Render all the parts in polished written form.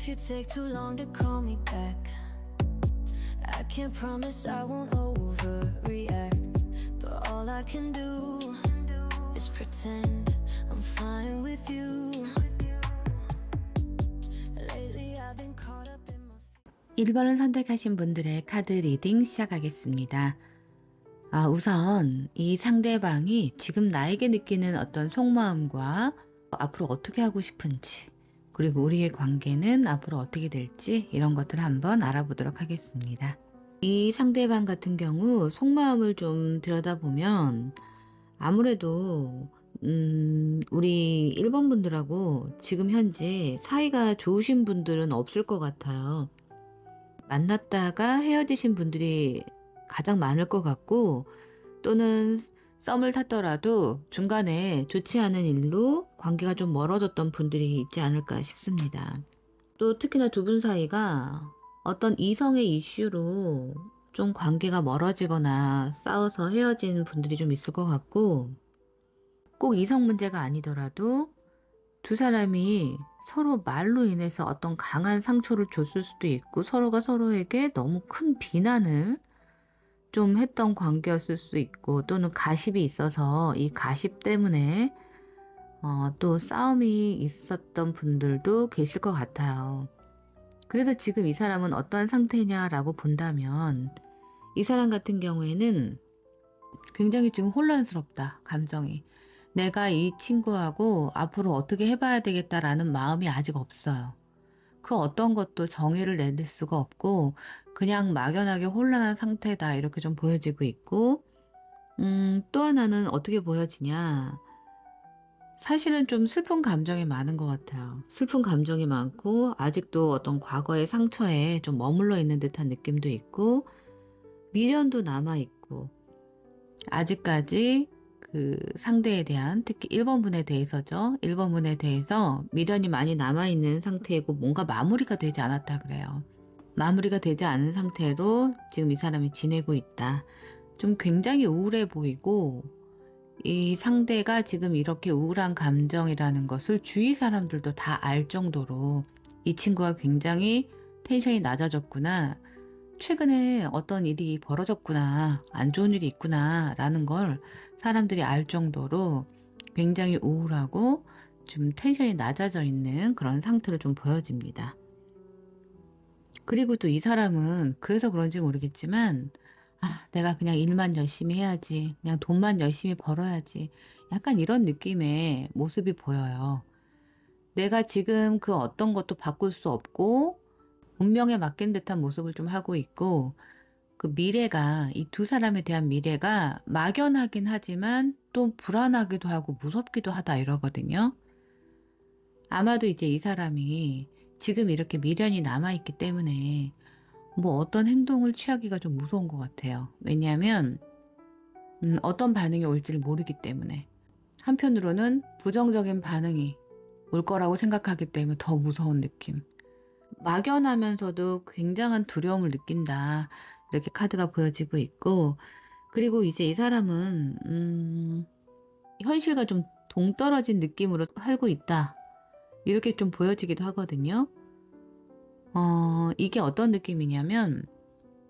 if you take too long to call me back. I can't promise I won't overreact, but all I can do is pretend I'm fine with you. Lately I've been caught up in my 1번을 선택하신 분들의 카드 리딩 시작하겠습니다. 우선 이 상대방이 지금 나에게 느끼는 어떤 속마음과 앞으로 어떻게 하고 싶은지, 그리고 우리의 관계는 앞으로 어떻게 될지 이런 것들을 한번 알아보도록 하겠습니다. 이 상대방 같은 경우 속마음을 좀 들여다보면 아무래도 우리 1번 분들하고 지금 현재 사이가 좋으신 분들은 없을 것 같아요. 만났다가 헤어지신 분들이 가장 많을 것 같고, 또는 썸을 탔더라도 중간에 좋지 않은 일로 관계가 좀 멀어졌던 분들이 있지 않을까 싶습니다. 또 특히나 두 분 사이가 어떤 이성의 이슈로 좀 관계가 멀어지거나 싸워서 헤어진 분들이 좀 있을 것 같고, 꼭 이성 문제가 아니더라도 두 사람이 서로 말로 인해서 어떤 강한 상처를 줬을 수도 있고, 서로가 서로에게 너무 큰 비난을 좀 했던 관계였을 수 있고, 또는 가십이 있어서 이 가십 때문에 또 싸움이 있었던 분들도 계실 것 같아요. 그래서 지금 이 사람은 어떠한 상태냐라고 본다면, 이 사람 같은 경우에는 굉장히 지금 혼란스럽다, 감정이. 내가 이 친구하고 앞으로 어떻게 해봐야 되겠다라는 마음이 아직 없어요. 그 어떤 것도 정의를 내릴 수가 없고 그냥 막연하게 혼란한 상태다, 이렇게 좀 보여지고 있고, 또 하나는 어떻게 보여지냐, 사실은 좀 슬픈 감정이 많은 것 같아요. 슬픈 감정이 많고 아직도 어떤 과거의 상처에 좀 머물러 있는 듯한 느낌도 있고, 미련도 남아있고, 아직까지 그 상대에 대한, 특히 1번 분에 대해서죠. 1번 분에 대해서 미련이 많이 남아있는 상태이고 뭔가 마무리가 되지 않았다 그래요. 마무리가 되지 않은 상태로 지금 이 사람이 지내고 있다. 좀 굉장히 우울해 보이고, 이 상대가 지금 이렇게 우울한 감정이라는 것을 주위 사람들도 다 알 정도로 이 친구가 굉장히 텐션이 낮아졌구나, 최근에 어떤 일이 벌어졌구나, 안 좋은 일이 있구나 라는 걸 사람들이 알 정도로 굉장히 우울하고 좀 텐션이 낮아져 있는 그런 상태로 좀 보여집니다. 그리고 또 이 사람은 그래서 그런지 모르겠지만, 내가 그냥 일만 열심히 해야지, 그냥 돈만 열심히 벌어야지, 약간 이런 느낌의 모습이 보여요. 내가 지금 그 어떤 것도 바꿀 수 없고 운명에 맡긴 듯한 모습을 좀 하고 있고, 그 미래가, 이 두 사람에 대한 미래가 막연하긴 하지만 또 불안하기도 하고 무섭기도 하다 이러거든요. 아마도 이제 이 사람이 지금 이렇게 미련이 남아있기 때문에 뭐 어떤 행동을 취하기가 좀 무서운 것 같아요. 왜냐하면 어떤 반응이 올지를 모르기 때문에. 한편으로는 부정적인 반응이 올 거라고 생각하기 때문에 더 무서운 느낌. 막연하면서도 굉장한 두려움을 느낀다, 이렇게 카드가 보여지고 있고, 그리고 이제 이 사람은 현실과 좀 동떨어진 느낌으로 살고 있다, 이렇게 좀 보여지기도 하거든요. 이게 어떤 느낌이냐면,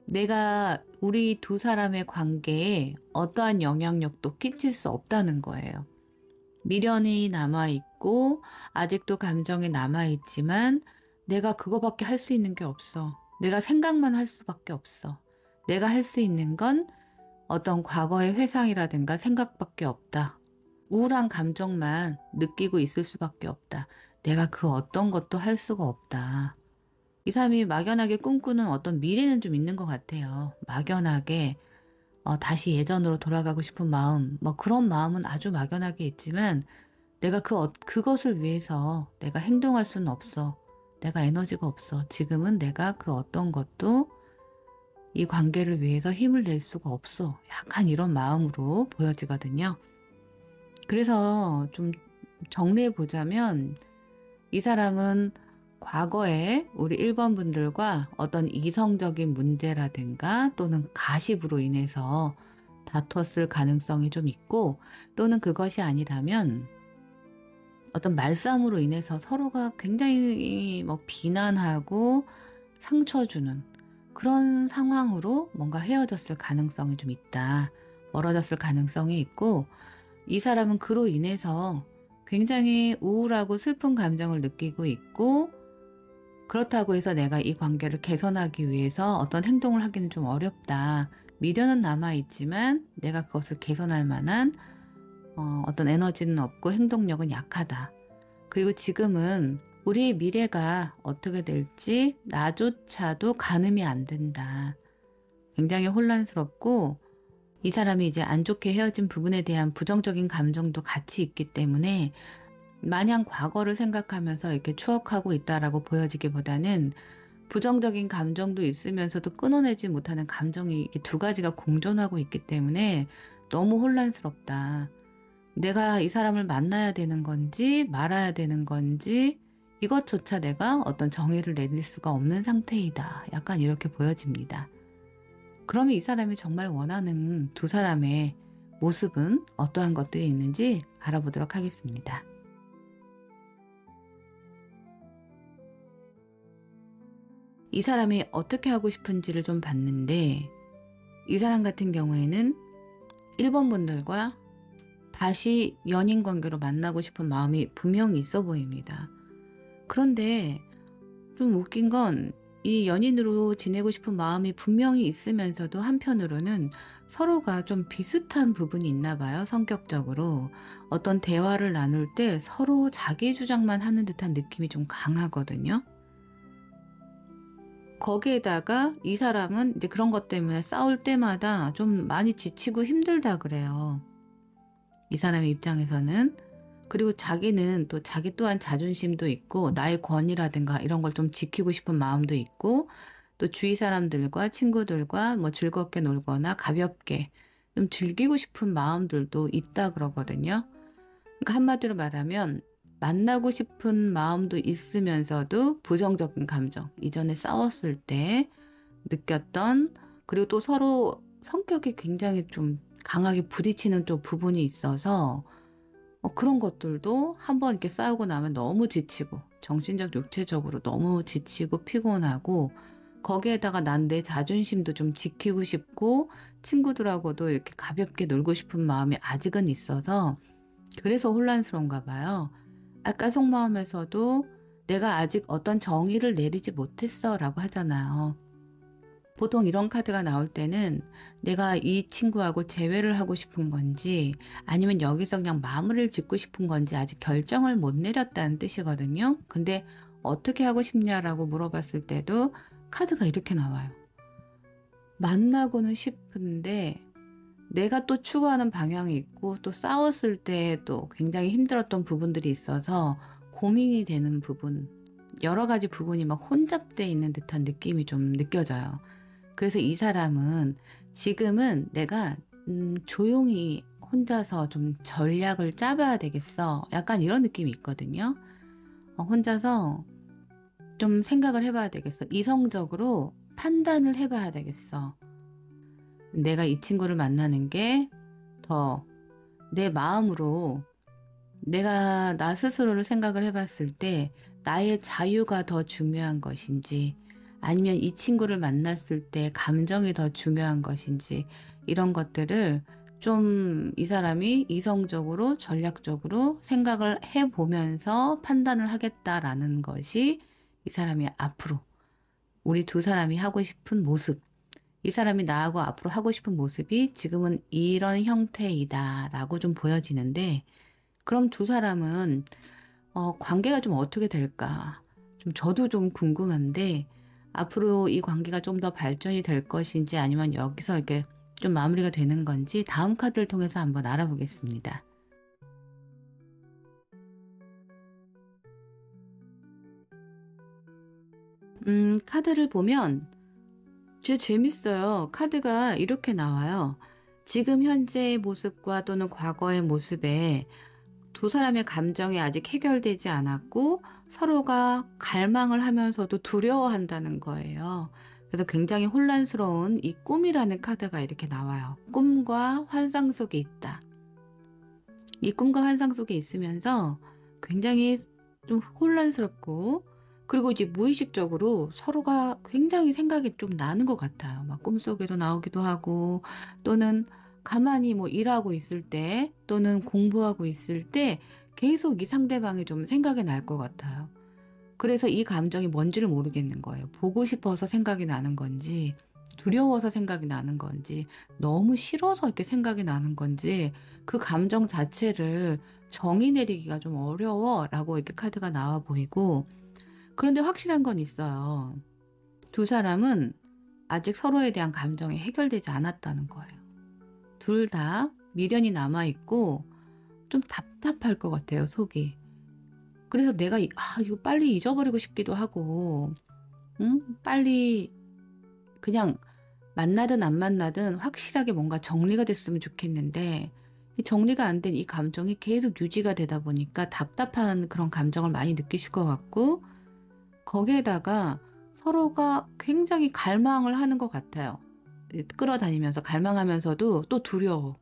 내가 우리 두 사람의 관계에 어떠한 영향력도 끼칠 수 없다는 거예요. 미련이 남아있고 아직도 감정이 남아있지만 내가 그거밖에 할 수 있는 게 없어. 내가 생각만 할 수밖에 없어. 내가 할 수 있는 건 어떤 과거의 회상이라든가 생각밖에 없다. 우울한 감정만 느끼고 있을 수밖에 없다. 내가 그 어떤 것도 할 수가 없다. 이 사람이 막연하게 꿈꾸는 어떤 미래는 좀 있는 것 같아요. 막연하게 다시 예전으로 돌아가고 싶은 마음, 뭐 그런 마음은 아주 막연하게 있지만, 내가 그것을 위해서 내가 행동할 수는 없어. 내가 에너지가 없어. 지금은 내가 그 어떤 것도 이 관계를 위해서 힘을 낼 수가 없어. 약간 이런 마음으로 보여지거든요. 그래서 좀 정리해 보자면, 이 사람은 과거에 우리 1번 분들과 어떤 이성적인 문제라든가 또는 가십으로 인해서 다퉜을 가능성이 좀 있고, 또는 그것이 아니라면 어떤 말싸움으로 인해서 서로가 굉장히 뭐 비난하고 상처 주는 그런 상황으로 뭔가 헤어졌을 가능성이 좀 있다. 멀어졌을 가능성이 있고, 이 사람은 그로 인해서 굉장히 우울하고 슬픈 감정을 느끼고 있고, 그렇다고 해서 내가 이 관계를 개선하기 위해서 어떤 행동을 하기는 좀 어렵다. 미련은 남아있지만 내가 그것을 개선할 만한 어떤 에너지는 없고 행동력은 약하다. 그리고 지금은 우리의 미래가 어떻게 될지 나조차도 가늠이 안 된다. 굉장히 혼란스럽고, 이 사람이 이제 안 좋게 헤어진 부분에 대한 부정적인 감정도 같이 있기 때문에 마냥 과거를 생각하면서 이렇게 추억하고 있다라고 보여지기보다는 부정적인 감정도 있으면서도 끊어내지 못하는 감정이 이렇게 두 가지가 공존하고 있기 때문에 너무 혼란스럽다. 내가 이 사람을 만나야 되는 건지 말아야 되는 건지 이것조차 내가 어떤 정의를 내릴 수가 없는 상태이다. 약간 이렇게 보여집니다. 그러면 이 사람이 정말 원하는 두 사람의 모습은 어떠한 것들이 있는지 알아보도록 하겠습니다. 이 사람이 어떻게 하고 싶은지를 좀 봤는데, 이 사람 같은 경우에는 1번 분들과 다시 연인 관계로 만나고 싶은 마음이 분명히 있어 보입니다. 그런데 좀 웃긴 건, 이 연인으로 지내고 싶은 마음이 분명히 있으면서도 한편으로는 서로가 좀 비슷한 부분이 있나 봐요. 성격적으로. 어떤 대화를 나눌 때 서로 자기 주장만 하는 듯한 느낌이 좀 강하거든요. 거기에다가 이 사람은 이제 그런 것 때문에 싸울 때마다 좀 많이 지치고 힘들다 그래요. 이 사람의 입장에서는. 그리고 자기는 또 자기 또한 자존심도 있고 나의 권위라든가 이런 걸 좀 지키고 싶은 마음도 있고, 또 주위 사람들과 친구들과 뭐 즐겁게 놀거나 가볍게 좀 즐기고 싶은 마음들도 있다 그러거든요. 그러니까 한마디로 말하면 만나고 싶은 마음도 있으면서도 부정적인 감정, 이전에 싸웠을 때 느꼈던, 그리고 또 서로 성격이 굉장히 좀 강하게 부딪히는 또 부분이 있어서 그런 것들도 한번 이렇게 싸우고 나면 너무 지치고, 정신적, 육체적으로 너무 지치고 피곤하고, 거기에다가 난 내 자존심도 좀 지키고 싶고 친구들하고도 이렇게 가볍게 놀고 싶은 마음이 아직은 있어서 그래서 혼란스러운가 봐요. 아까 속마음에서도 내가 아직 어떤 정의를 내리지 못했어 라고 하잖아요. 보통 이런 카드가 나올 때는 내가 이 친구하고 재회를 하고 싶은 건지 아니면 여기서 그냥 마무리를 짓고 싶은 건지 아직 결정을 못 내렸다는 뜻이거든요. 근데 어떻게 하고 싶냐라고 물어봤을 때도 카드가 이렇게 나와요. 만나고는 싶은데 내가 또 추구하는 방향이 있고, 또 싸웠을 때 또 굉장히 힘들었던 부분들이 있어서 고민이 되는 부분, 여러 가지 부분이 막 혼잡되어 있는 듯한 느낌이 좀 느껴져요. 그래서 이 사람은 지금은 내가 조용히 혼자서 좀 전략을 짜봐야 되겠어. 약간 이런 느낌이 있거든요. 혼자서 좀 생각을 해봐야 되겠어. 이성적으로 판단을 해봐야 되겠어. 내가 이 친구를 만나는 게 더 내 마음으로, 내가 나 스스로를 생각을 해봤을 때 나의 자유가 더 중요한 것인지, 아니면 이 친구를 만났을 때 감정이 더 중요한 것인지, 이런 것들을 좀 이 사람이 이성적으로 전략적으로 생각을 해보면서 판단을 하겠다라는 것이 이 사람이 앞으로 우리 두 사람이 하고 싶은 모습, 이 사람이 나하고 앞으로 하고 싶은 모습이 지금은 이런 형태이다 라고 좀 보여지는데, 그럼 두 사람은 관계가 좀 어떻게 될까? 좀 저도 좀 궁금한데, 앞으로 이 관계가 좀 더 발전이 될 것인지 아니면 여기서 이렇게 좀 마무리가 되는 건지 다음 카드를 통해서 한번 알아보겠습니다. 카드를 보면 진짜 재밌어요. 카드가 이렇게 나와요. 지금 현재의 모습과 또는 과거의 모습에 두 사람의 감정이 아직 해결되지 않았고 서로가 갈망을 하면서도 두려워한다는 거예요. 그래서 굉장히 혼란스러운 이 꿈이라는 카드가 이렇게 나와요. 꿈과 환상 속에 있다. 이 꿈과 환상 속에 있으면서 굉장히 좀 혼란스럽고, 그리고 이제 무의식적으로 서로가 굉장히 생각이 좀 나는 것 같아요. 막 꿈속에도 나오기도 하고, 또는 가만히 뭐 일하고 있을 때, 또는 공부하고 있을 때 계속 이 상대방이 좀 생각이 날 것 같아요. 그래서 이 감정이 뭔지를 모르겠는 거예요. 보고 싶어서 생각이 나는 건지, 두려워서 생각이 나는 건지, 너무 싫어서 이렇게 생각이 나는 건지, 그 감정 자체를 정의 내리기가 좀 어려워라고 이렇게 카드가 나와 보이고, 그런데 확실한 건 있어요. 두 사람은 아직 서로에 대한 감정이 해결되지 않았다는 거예요. 둘 다 미련이 남아있고 좀 답답할 것 같아요, 속이. 그래서 내가 이거 빨리 잊어버리고 싶기도 하고, 빨리 그냥 만나든 안 만나든 확실하게 뭔가 정리가 됐으면 좋겠는데, 이 정리가 안 된 이 감정이 계속 유지가 되다 보니까 답답한 그런 감정을 많이 느끼실 것 같고, 거기에다가 서로가 굉장히 갈망을 하는 것 같아요. 끌어다니면서 갈망하면서도 또 두려워.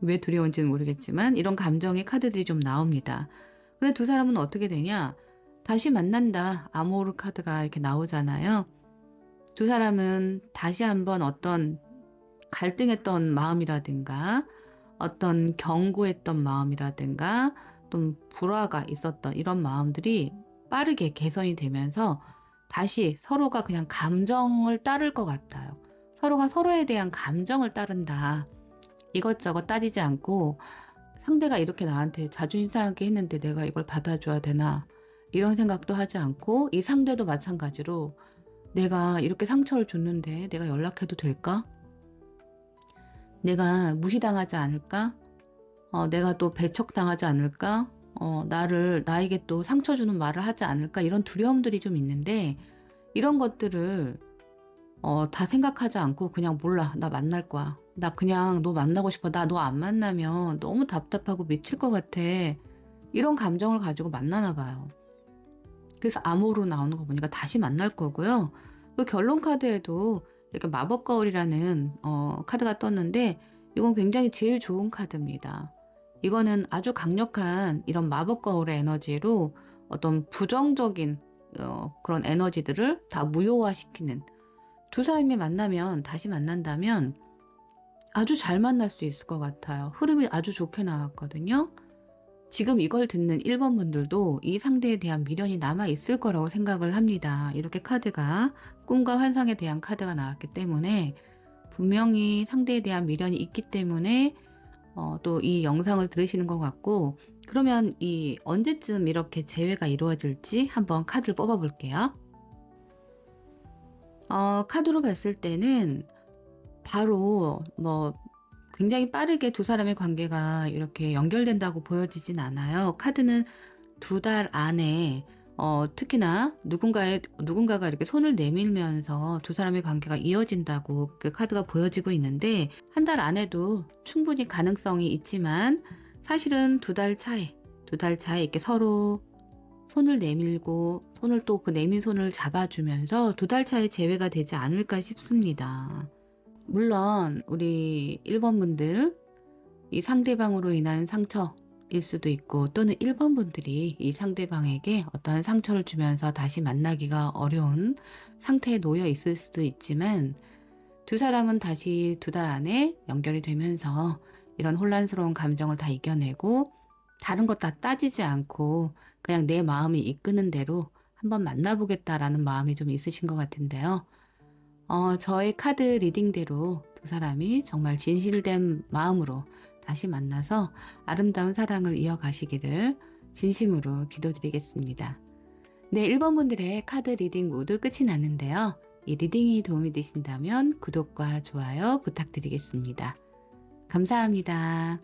왜 두려운지는 모르겠지만 이런 감정의 카드들이 좀 나옵니다. 근데 두 사람은 어떻게 되냐? 다시 만난다. 아모르 카드가 이렇게 나오잖아요. 두 사람은 다시 한번 어떤 갈등했던 마음이라든가, 어떤 경고했던 마음이라든가, 좀 불화가 있었던 이런 마음들이 빠르게 개선이 되면서 다시 서로가 그냥 감정을 따를 것 같아요. 서로가 서로에 대한 감정을 따른다. 이것저것 따지지 않고, 상대가 이렇게 나한테 자존심 상하게 했는데 내가 이걸 받아줘야 되나, 이런 생각도 하지 않고, 이 상대도 마찬가지로 내가 이렇게 상처를 줬는데 내가 연락해도 될까? 내가 무시당하지 않을까? 내가 또 배척당하지 않을까? 나에게 또 상처 주는 말을 하지 않을까? 이런 두려움들이 좀 있는데, 이런 것들을 다 생각하지 않고 그냥 몰라. 나 만날 거야. 나 그냥 너 만나고 싶어. 나 너 안 만나면 너무 답답하고 미칠 것 같아. 이런 감정을 가지고 만나나 봐요. 그래서 암호로 나오는 거 보니까 다시 만날 거고요. 그 결론 카드에도 이렇게 마법 거울이라는 카드가 떴는데, 이건 굉장히 제일 좋은 카드입니다. 이거는 아주 강력한 이런 마법 거울의 에너지로 어떤 부정적인 그런 에너지들을 다 무효화시키는, 두 사람이 만나면, 다시 만난다면 아주 잘 만날 수 있을 것 같아요. 흐름이 아주 좋게 나왔거든요. 지금 이걸 듣는 1번 분들도 이 상대에 대한 미련이 남아 있을 거라고 생각을 합니다. 이렇게 카드가, 꿈과 환상에 대한 카드가 나왔기 때문에 분명히 상대에 대한 미련이 있기 때문에 또 이 영상을 들으시는 것 같고, 그러면 이 언제쯤 이렇게 재회가 이루어질지 한번 카드를 뽑아 볼게요. 카드로 봤을 때는 바로 뭐 굉장히 빠르게 두 사람의 관계가 이렇게 연결된다고 보여지진 않아요. 카드는 2달 안에 특히나 누군가가 이렇게 손을 내밀면서 두 사람의 관계가 이어진다고 그 카드가 보여지고 있는데, 1달 안에도 충분히 가능성이 있지만, 사실은 2달 차에 이렇게 서로 손을 내밀고, 손을 또 그 내민 손을 잡아주면서 2달 차에 재회가 되지 않을까 싶습니다. 물론 우리 1번 분들, 이 상대방으로 인한 상처일 수도 있고, 또는 1번 분들이 이 상대방에게 어떠한 상처를 주면서 다시 만나기가 어려운 상태에 놓여 있을 수도 있지만, 두 사람은 다시 2달 안에 연결이 되면서 이런 혼란스러운 감정을 다 이겨내고, 다른 것 다 따지지 않고 그냥 내 마음이 이끄는 대로 한번 만나보겠다라는 마음이 좀 있으신 것 같은데요. 저의 카드 리딩대로 두 사람이 정말 진실된 마음으로 다시 만나서 아름다운 사랑을 이어가시기를 진심으로 기도드리겠습니다. 네, 1번 분들의 카드 리딩 모두 끝이 났는데요. 이 리딩이 도움이 되신다면 구독과 좋아요 부탁드리겠습니다. 감사합니다.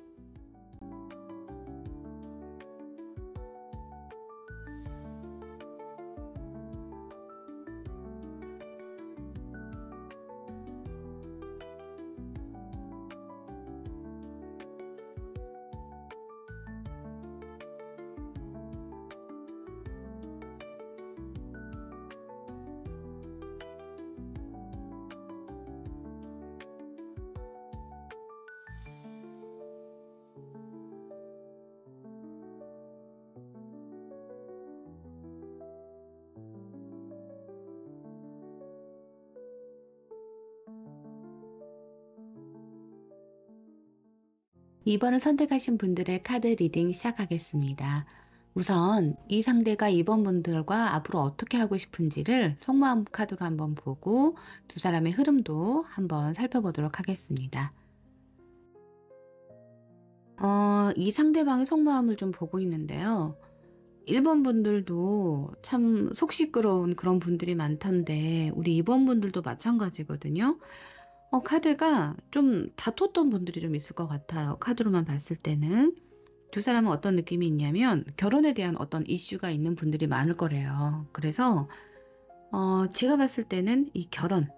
2번을 선택하신 분들의 카드 리딩 시작하겠습니다. 우선 이 상대가 2번 분들과 앞으로 어떻게 하고 싶은지를 속마음 카드로 한번 보고 두 사람의 흐름도 한번 살펴보도록 하겠습니다. 이 상대방의 속마음을 좀 보고 있는데요. 1번 분들도 참 속 시끄러운 그런 분들이 많던데 우리 2번 분들도 마찬가지거든요. 카드가 좀 다퉜던 분들이 좀 있을 것 같아요. 카드로만 봤을 때는. 두 사람은 어떤 느낌이 있냐면 결혼에 대한 어떤 이슈가 있는 분들이 많을 거래요. 그래서 제가 봤을 때는 이 결혼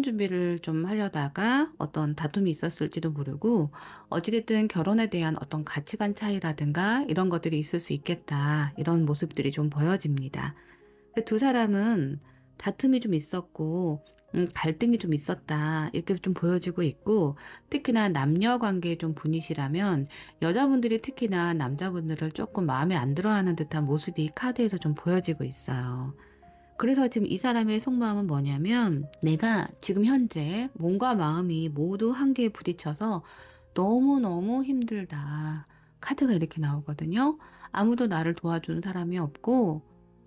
준비를 좀 하려다가 어떤 다툼이 있었을지도 모르고 어찌됐든 결혼에 대한 어떤 가치관 차이라든가 이런 것들이 있을 수 있겠다. 이런 모습들이 좀 보여집니다. 두 사람은 다툼이 좀 있었고 갈등이 좀 있었다. 이렇게 좀 보여지고 있고 특히나 남녀 관계 좀 분이시라면 여자분들이 특히나 남자분들을 조금 마음에 안 들어하는 듯한 모습이 카드에서 좀 보여지고 있어요. 그래서 지금 이 사람의 속마음은 뭐냐면 내가 지금 현재 몸과 마음이 모두 한계에 부딪혀서 너무너무 힘들다. 카드가 이렇게 나오거든요. 아무도 나를 도와주는 사람이 없고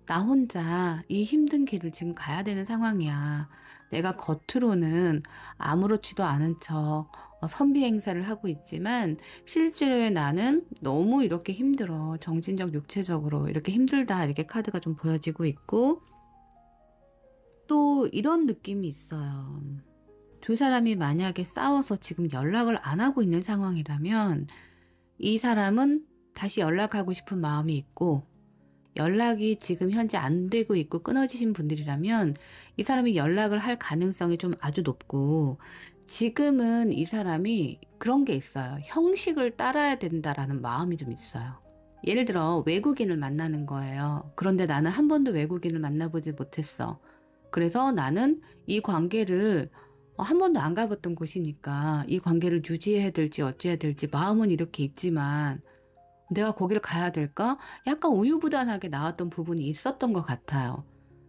나 혼자 이 힘든 길을 지금 가야 되는 상황이야. 내가 겉으로는 아무렇지도 않은 척 선비 행세를 하고 있지만 실제로의 나는 너무 이렇게 힘들어. 정신적, 육체적으로 이렇게 힘들다. 이렇게 카드가 좀 보여지고 있고 또 이런 느낌이 있어요. 두 사람이 만약에 싸워서 지금 연락을 안 하고 있는 상황이라면 이 사람은 다시 연락하고 싶은 마음이 있고 연락이 지금 현재 안 되고 있고 끊어지신 분들이라면 이 사람이 연락을 할 가능성이 좀 아주 높고 지금은 이 사람이 그런 게 있어요. 형식을 따라야 된다라는 마음이 좀 있어요. 예를 들어 외국인을 만나는 거예요. 그런데 나는 한 번도 외국인을 만나보지 못했어. 그래서 나는 이 관계를 한 번도 안 가봤던 곳이니까 이 관계를 유지해야 될지 어찌해야 될지 마음은 이렇게 있지만 내가 거기를 가야 될까? 약간 우유부단하게 나왔던 부분이 있었던 것 같아요.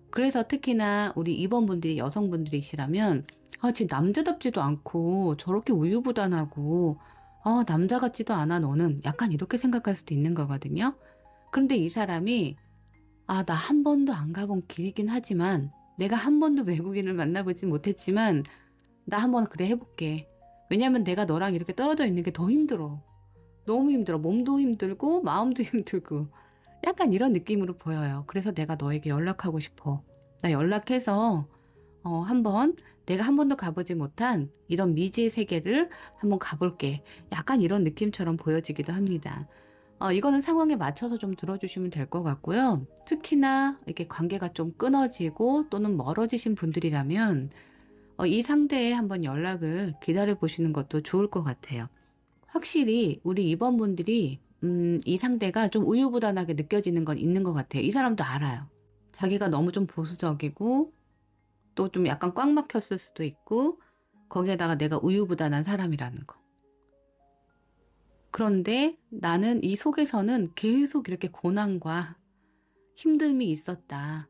그래서 특히나 우리 2번 분들이 여성분들이시라면 지금 남자답지도 않고 저렇게 우유부단하고 남자 같지도 않아 너는 약간 이렇게 생각할 수도 있는 거거든요. 그런데 이 사람이 나 한 번도 안 가본 길이긴 하지만 내가 한 번도 외국인을 만나보진 못했지만 나 한번 그래 해볼게. 왜냐면 내가 너랑 이렇게 떨어져 있는 게 더 힘들어. 너무 힘들어. 몸도 힘들고 마음도 힘들고 약간 이런 느낌으로 보여요. 그래서 내가 너에게 연락하고 싶어. 나 연락해서 한번 내가 한 번도 가보지 못한 이런 미지의 세계를 한번 가볼게. 약간 이런 느낌처럼 보여지기도 합니다. 이거는 상황에 맞춰서 좀 들어주시면 될 것 같고요. 특히나 이렇게 관계가 좀 끊어지고 또는 멀어지신 분들이라면 이 상대의 한번 연락을 기다려 보시는 것도 좋을 것 같아요. 확실히 우리 2번 분들이 이 상대가 좀 우유부단하게 느껴지는 건 있는 것 같아요. 이 사람도 알아요. 자기가 너무 좀 보수적이고 또 좀 약간 꽉 막혔을 수도 있고 거기에다가 내가 우유부단한 사람이라는 거. 그런데 나는 이 속에서는 계속 이렇게 고난과 힘듦이 있었다.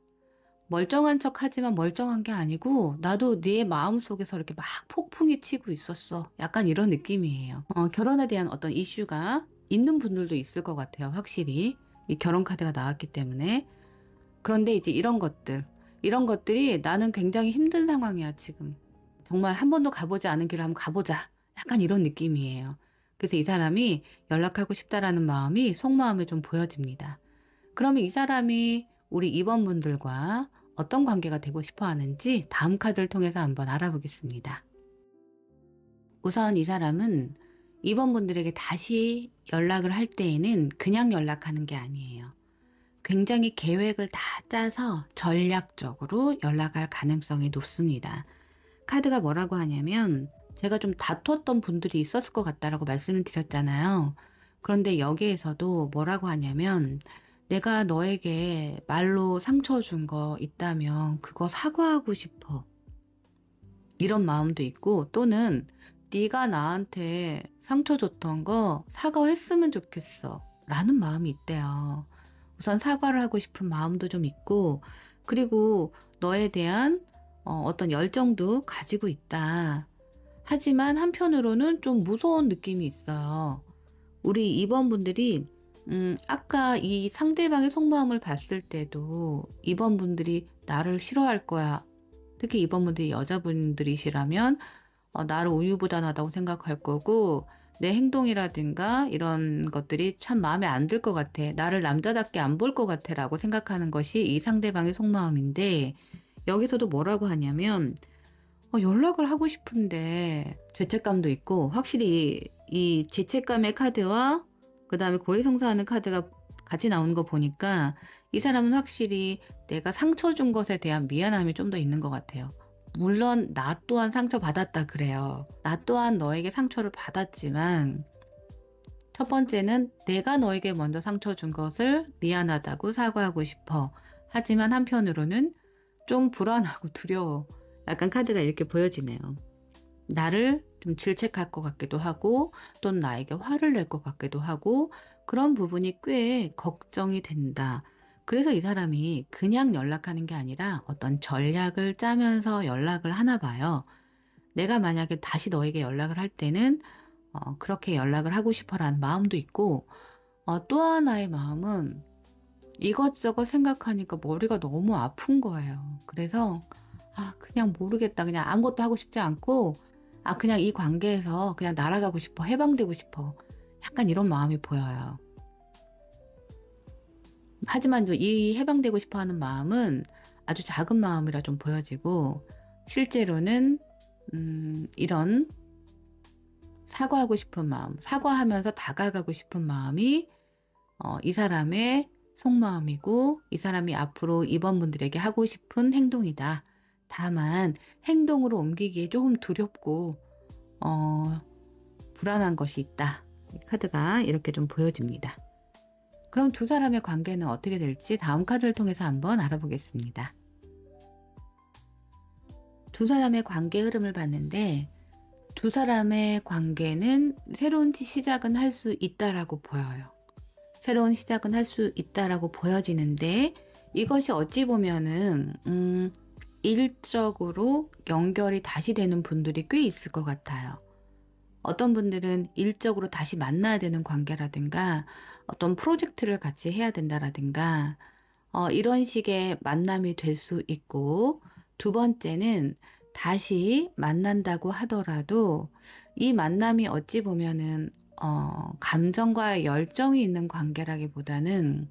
멀쩡한 척 하지만 멀쩡한 게 아니고 나도 네 마음속에서 이렇게 막 폭풍이 치고 있었어. 약간 이런 느낌이에요. 결혼에 대한 어떤 이슈가 있는 분들도 있을 것 같아요. 확실히. 이 결혼 카드가 나왔기 때문에. 그런데 이제 이런 것들이 나는 굉장히 힘든 상황이야 지금. 정말 한 번도 가보지 않은 길을 한번 가보자. 약간 이런 느낌이에요. 그래서 이 사람이 연락하고 싶다라는 마음이 속마음에 좀 보여집니다. 그러면 이 사람이 우리 2번 분들과 어떤 관계가 되고 싶어 하는지 다음 카드를 통해서 한번 알아보겠습니다. 우선 이 사람은 2번 분들에게 다시 연락을 할 때에는 그냥 연락하는 게 아니에요. 굉장히 계획을 다 짜서 전략적으로 연락할 가능성이 높습니다. 카드가 뭐라고 하냐면 제가 좀 다퉜던 분들이 있었을 것 같다라고 말씀을 드렸잖아요. 그런데 여기에서도 뭐라고 하냐면 내가 너에게 말로 상처 준 거 있다면 그거 사과하고 싶어. 이런 마음도 있고 또는 네가 나한테 상처 줬던 거 사과했으면 좋겠어. 라는 마음이 있대요. 우선 사과를 하고 싶은 마음도 좀 있고 그리고 너에 대한 어떤 열정도 가지고 있다. 하지만 한편으로는 좀 무서운 느낌이 있어요. 우리 2번 분들이 아까 이 상대방의 속마음을 봤을 때도 2번 분들이 나를 싫어할 거야. 특히 2번 분들이 여자분들이시라면 나를 우유부단하다고 생각할 거고, 내 행동이라든가 이런 것들이 참 마음에 안 들 것 같아. 나를 남자답게 안 볼 것 같아 라고 생각하는 것이 이 상대방의 속마음인데, 여기서도 뭐라고 하냐면 연락을 하고 싶은데 죄책감도 있고, 확실히 이 죄책감의 카드와 그 다음에 고해성사하는 카드가 같이 나오는 거 보니까 이 사람은 확실히 내가 상처 준 것에 대한 미안함이 좀 더 있는 것 같아요. 물론 나 또한 상처받았다 그래요. 나 또한 너에게 상처를 받았지만, 첫 번째는 내가 너에게 먼저 상처 준 것을 미안하다고 사과하고 싶어. 하지만 한편으로는 좀 불안하고 두려워. 약간 카드가 이렇게 보여지네요. 나를 좀 질책할 것 같기도 하고, 또는 나에게 화를 낼 것 같기도 하고, 그런 부분이 꽤 걱정이 된다. 그래서 이 사람이 그냥 연락하는 게 아니라 어떤 전략을 짜면서 연락을 하나 봐요. 내가 만약에 다시 너에게 연락을 할 때는 그렇게 연락을 하고 싶어라는 마음도 있고, 또 하나의 마음은 이것저것 생각하니까 머리가 너무 아픈 거예요. 그래서 그냥 모르겠다. 그냥 아무것도 하고 싶지 않고 그냥 이 관계에서 그냥 날아가고 싶어. 해방되고 싶어. 약간 이런 마음이 보여요. 하지만 이 해방되고 싶어 하는 마음은 아주 작은 마음이라 좀 보여지고, 실제로는 이런 사과하고 싶은 마음, 사과하면서 다가가고 싶은 마음이 이 사람의 속마음이고, 이 사람이 앞으로 이번 분들에게 하고 싶은 행동이다. 다만 행동으로 옮기기에 조금 두렵고 불안한 것이 있다. 카드가 이렇게 좀 보여집니다. 그럼 두 사람의 관계는 어떻게 될지 다음 카드를 통해서 한번 알아보겠습니다. 두 사람의 관계 흐름을 봤는데, 두 사람의 관계는 새로운 시작은 할 수 있다라고 보여요. 새로운 시작은 할 수 있다라고 보여지는데, 이것이 어찌 보면은 일적으로 연결이 다시 되는 분들이 꽤 있을 것 같아요. 어떤 분들은 일적으로 다시 만나야 되는 관계라든가 어떤 프로젝트를 같이 해야 된다라든가 이런 식의 만남이 될 수 있고, 두 번째는 다시 만난다고 하더라도 이 만남이 어찌 보면은 감정과 열정이 있는 관계라기보다는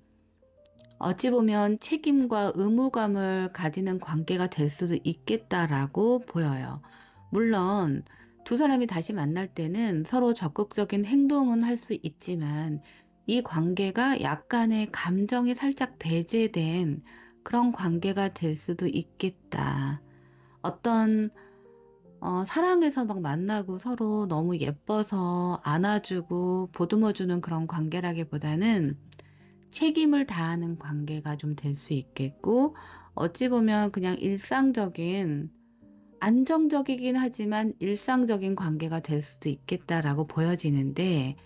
어찌 보면 책임과 의무감을 가지는 관계가 될 수도 있겠다라고 보여요. 물론 두 사람이 다시 만날 때는 서로 적극적인 행동은 할 수 있지만, 이 관계가 약간의 감정이 살짝 배제된 그런 관계가 될 수도 있겠다. 어떤 사랑해서 막 만나고 서로 너무 예뻐서 안아주고 보듬어주는 그런 관계라기보다는 책임을 다하는 관계가 좀 될 수 있겠고, 어찌 보면 그냥 일상적인, 안정적이긴 하지만 일상적인 관계가 될 수도 있겠다라고 보여지는데,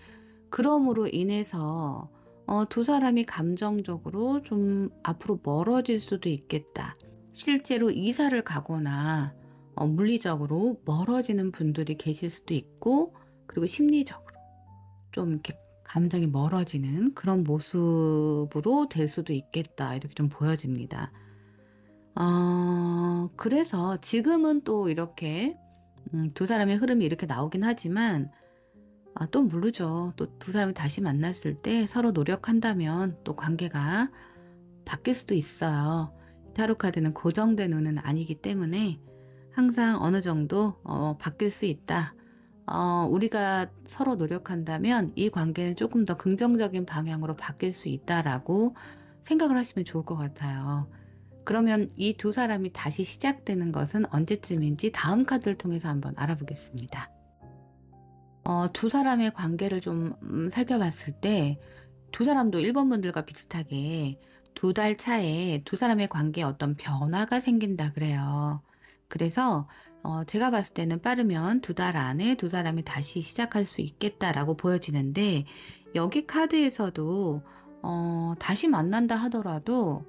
그럼으로 인해서 두 사람이 감정적으로 좀 앞으로 멀어질 수도 있겠다. 실제로 이사를 가거나 물리적으로 멀어지는 분들이 계실 수도 있고, 그리고 심리적으로 좀 이렇게 감정이 멀어지는 그런 모습으로 될 수도 있겠다. 이렇게 좀 보여집니다. 그래서 지금은 또 이렇게 두 사람의 흐름이 이렇게 나오긴 하지만, 또 모르죠. 또 두 사람이 다시 만났을 때 서로 노력한다면 또 관계가 바뀔 수도 있어요. 타로 카드는 고정된 운은 아니기 때문에 항상 어느 정도 바뀔 수 있다. 우리가 서로 노력한다면 이 관계는 조금 더 긍정적인 방향으로 바뀔 수 있다라고 생각을 하시면 좋을 것 같아요. 그러면 이 두 사람이 다시 시작되는 것은 언제쯤인지 다음 카드를 통해서 한번 알아보겠습니다. 두 사람의 관계를 좀 살펴봤을 때 두 사람도 1번 분들과 비슷하게 2달 차에 두 사람의 관계에 어떤 변화가 생긴다 그래요. 그래서 제가 봤을 때는 빠르면 2달 안에 두 사람이 다시 시작할 수 있겠다라고 보여지는데, 여기 카드에서도 다시 만난다 하더라도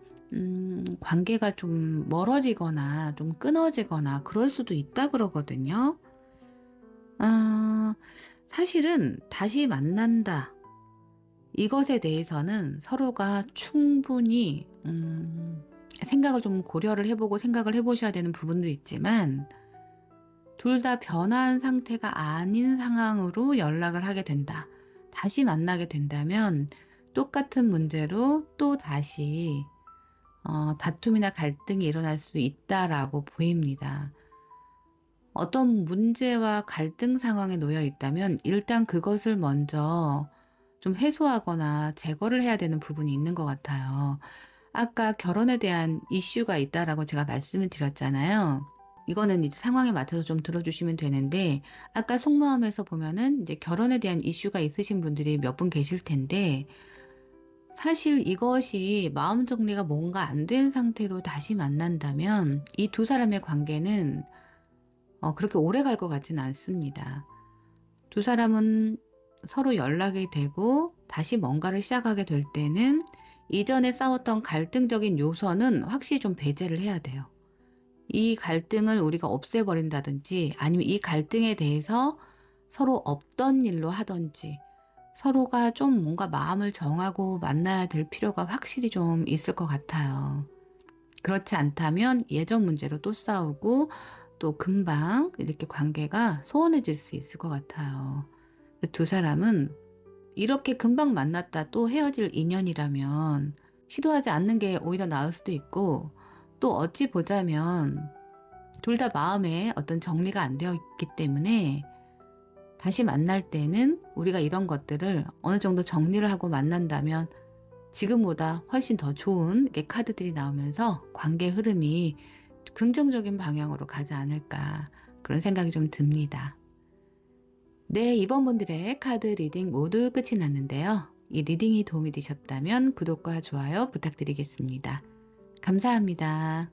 관계가 좀 멀어지거나 좀 끊어지거나 그럴 수도 있다 그러거든요. 아, 사실은 다시 만난다. 이것에 대해서는 서로가 충분히 생각을 좀 고려를 해보고 생각을 해보셔야 되는 부분도 있지만 둘 다 변한 상태가 아닌 상황으로 연락을 하게 된다. 다시 만나게 된다면 똑같은 문제로 또 다시 다툼이나 갈등이 일어날 수 있다라고 보입니다. 어떤 문제와 갈등 상황에 놓여 있다면 일단 그것을 먼저 좀 해소하거나 제거를 해야 되는 부분이 있는 것 같아요. 아까 결혼에 대한 이슈가 있다라고 제가 말씀을 드렸잖아요. 이거는 이제 상황에 맞춰서 좀 들어주시면 되는데, 아까 속마음에서 보면은 이제 결혼에 대한 이슈가 있으신 분들이 몇 분 계실 텐데, 사실 이것이 마음 정리가 뭔가 안 된 상태로 다시 만난다면 이 두 사람의 관계는 그렇게 오래 갈 것 같지는 않습니다. 두 사람은 서로 연락이 되고 다시 뭔가를 시작하게 될 때는 이전에 싸웠던 갈등적인 요소는 확실히 좀 배제를 해야 돼요. 이 갈등을 우리가 없애버린다든지 아니면 이 갈등에 대해서 서로 없던 일로 하든지 서로가 좀 뭔가 마음을 정하고 만나야 될 필요가 확실히 좀 있을 것 같아요. 그렇지 않다면 예전 문제로 또 싸우고 또 금방 이렇게 관계가 소원해질 수 있을 것 같아요. 두 사람은 이렇게 금방 만났다 또 헤어질 인연이라면 시도하지 않는 게 오히려 나을 수도 있고, 또 어찌 보자면 둘 다 마음에 어떤 정리가 안 되어 있기 때문에 다시 만날 때는 우리가 이런 것들을 어느 정도 정리를 하고 만난다면 지금보다 훨씬 더 좋은 이렇게 카드들이 나오면서 관계 흐름이 긍정적인 방향으로 가지 않을까, 그런 생각이 좀 듭니다. 네, 이번 분들의 카드 리딩 모두 끝이 났는데요. 이 리딩이 도움이 되셨다면 구독과 좋아요 부탁드리겠습니다. 감사합니다.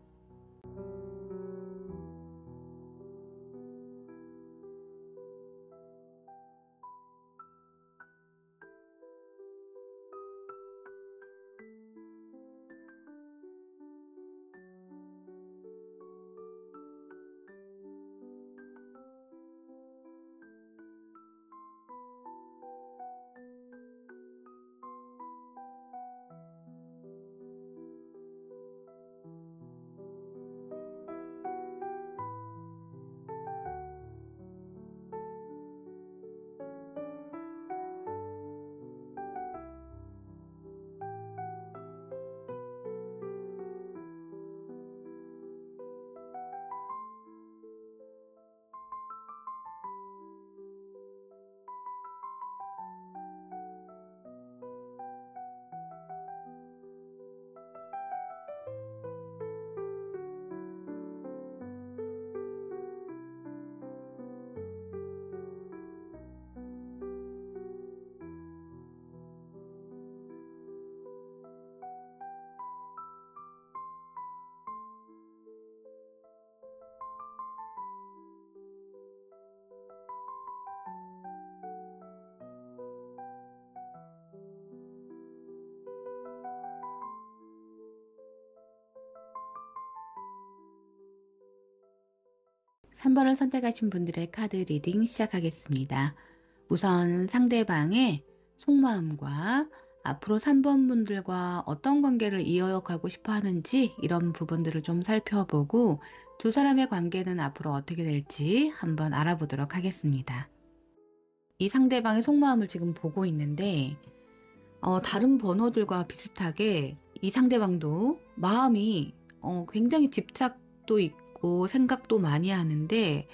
3번을 선택하신 분들의 카드 리딩 시작하겠습니다. 우선 상대방의 속마음과 앞으로 3번 분들과 어떤 관계를 이어가고 싶어 하는지 이런 부분들을 좀 살펴보고 두 사람의 관계는 앞으로 어떻게 될지 한번 알아보도록 하겠습니다. 이 상대방의 속마음을 지금 보고 있는데 다른 번호들과 비슷하게 이 상대방도 마음이 굉장히 집착도 있고 생각도 많이 하는데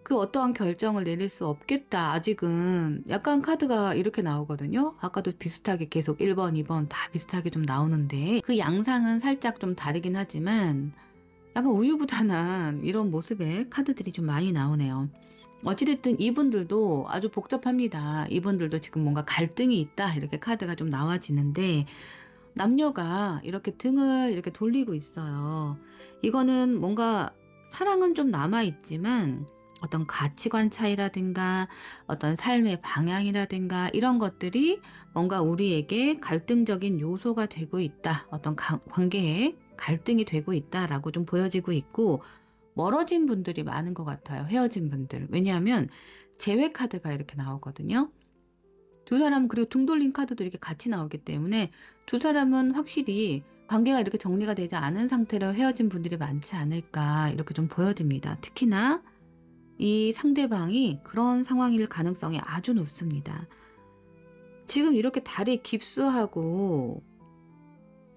그 어떠한 결정을 내릴 수 없겠다. 아직은 약간 카드가 이렇게 나오거든요. 아까도 비슷하게 계속 1번, 2번 다 비슷하게 좀 나오는데 그 양상은 살짝 좀 다르긴 하지만 약간 우유부단한 이런 모습의 카드들이 좀 많이 나오네요. 어찌됐든 이분들도 아주 복잡합니다. 이분들도 지금 뭔가 갈등이 있다 이렇게 카드가 좀 나와지는데 남녀가 이렇게 등을 이렇게 돌리고 있어요. 이거는 뭔가 사랑은 좀 남아있지만 어떤 가치관 차이라든가 어떤 삶의 방향이라든가 이런 것들이 뭔가 우리에게 갈등적인 요소가 되고 있다. 어떤 관계에 갈등이 되고 있다라고 좀 보여지고 있고 멀어진 분들이 많은 것 같아요. 헤어진 분들. 왜냐하면 재회 카드가 이렇게 나오거든요. 두 사람 그리고 등 돌린 카드도 이렇게 같이 나오기 때문에 두 사람은 확실히 관계가 이렇게 정리가 되지 않은 상태로 헤어진 분들이 많지 않을까 이렇게 좀 보여집니다. 특히나 이 상대방이 그런 상황일 가능성이 아주 높습니다. 지금 이렇게 다리 깁스하고